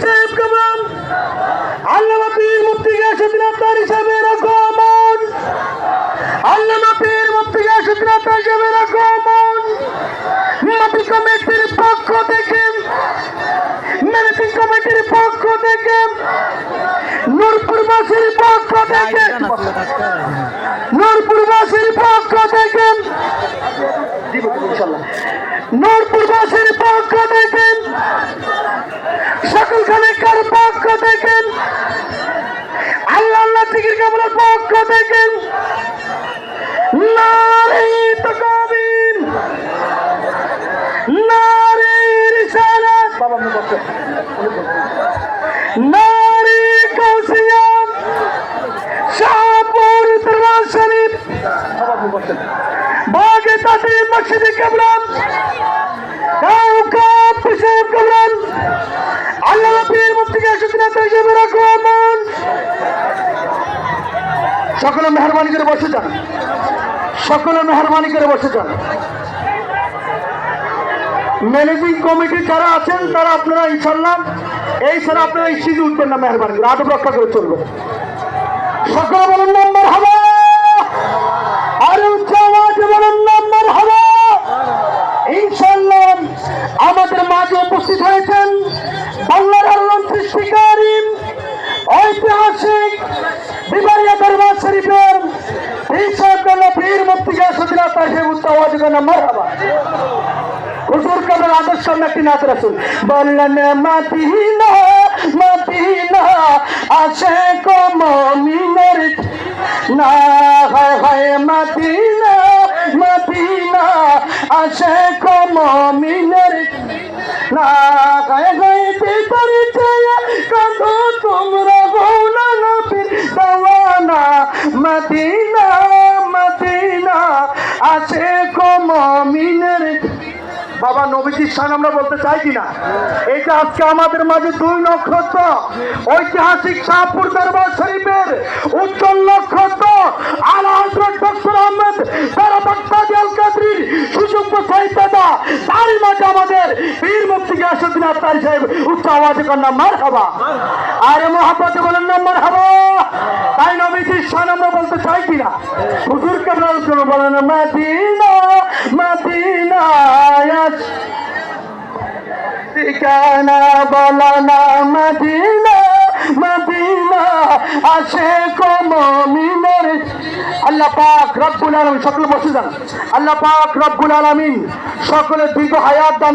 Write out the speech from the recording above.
সাহেব কামরান আল্লামা পীর মুফতি গিয়াসউদ্দিন আত্মার হিসাবে আগমন, আল্লামা পীর মুফতি গিয়াসউদ্দিন আত্মার হিসাবে আগমন। মাটি কমিটির পক্ষ থেকে, ম্যানেজিং কমিটির পক্ষ থেকে, নূরপুরবাসীর পক্ষ থেকে, নূরপুরবাসীর পক্ষ থেকে, নূরপুরবাসীর পক্ষ থেকে, সকল খানেকার পক্ষ থেকে, আল্লাহ আল্লাহ জিকির কামরার পক্ষ থেকে নারে তাকবীর, নারে রিসালাত, নারে কাউসিয়া, শাহপুর দরবার শরীফ, বাগে তাসির মসজিদে কামরান, কাউকাব সাহেব কামরান আল্লামা পীর মুফতি গিয়াসউদ্দিন আত্মার হিসাবে আগমন। সকলে মেহরবানি করে বসে যান, সকলে মেহরবানি করে বসে যান। ম্যানেজিং কমিটি যারা আছেন তারা আপনারা ইনশাল্লাহ এই ছাড়া আপনারা এই সিঁড়ি উঠবেন না, মেহরবানি করে আদব রক্ষা করে চলবেন। সকলে বলুন না মারহাবা, আর উচ্চ আওয়াজে বলুন না মারহাবা। ইনশাল্লাহ আমাদের মাঝে উপস্থিত হয়েছেন বাংলার আলোড়ন সৃষ্টিকারী ঐতিহাসিক বিবারিয়া দরবার শরীফের পীর মুফতি গিয়াসউদ্দিন আত্মার হিসাবে উচ্চ আওয়াজে বলুন না মারহাবা। হুজুর কাদের আদর্শ সামনে একটি নাচ রাসূল বললেন মদিনা মদিনা আশিক মুমিনের না, হায় হায় মদিনা মদিনা আশিক মুমিনের না, গায়ে গায়ে তেরি ছায়া কাঁদো তোমরা গৌলা নবীর দেওয়ানা। মদিনা মদিনা আশিক মুমিনের। বাবা নবীজির শান আমরা বলতে চাই কিনা? এটা আজকে আমাদের মাঝে 2 নক্ষত্র ঐতিহাসিক শাহপুর দরবার শরীফের উজ্জ্বল নক্ষত্র আলা হযরত ডক্টর আহমদ বারাকাত আল কাদরির সুযোগ্য সাহিত্যদা, তার মাঝে আমাদের পীর মুফতি গিয়াসউদ্দিন আত্মার সাহেব উচ্চ আওয়াজে কন্যা মারহাবা। আরে মোহাব্বতে বলেন না মারহাবা। তাই নবীজির শান আমরা বলতে চাই কিনা? হুজুর কেবলার জন্য বলেন মদিনা মদিনা ঠিকানা বলনা মদিনা মদিনা আশিক মুমিনের। আল্লাহ পাক রব্বুল আলামিন, সকলে বসে যান। আল্লাহ পাক রব্বুল আলামিন সকলের দীর্ঘ হায়াত দান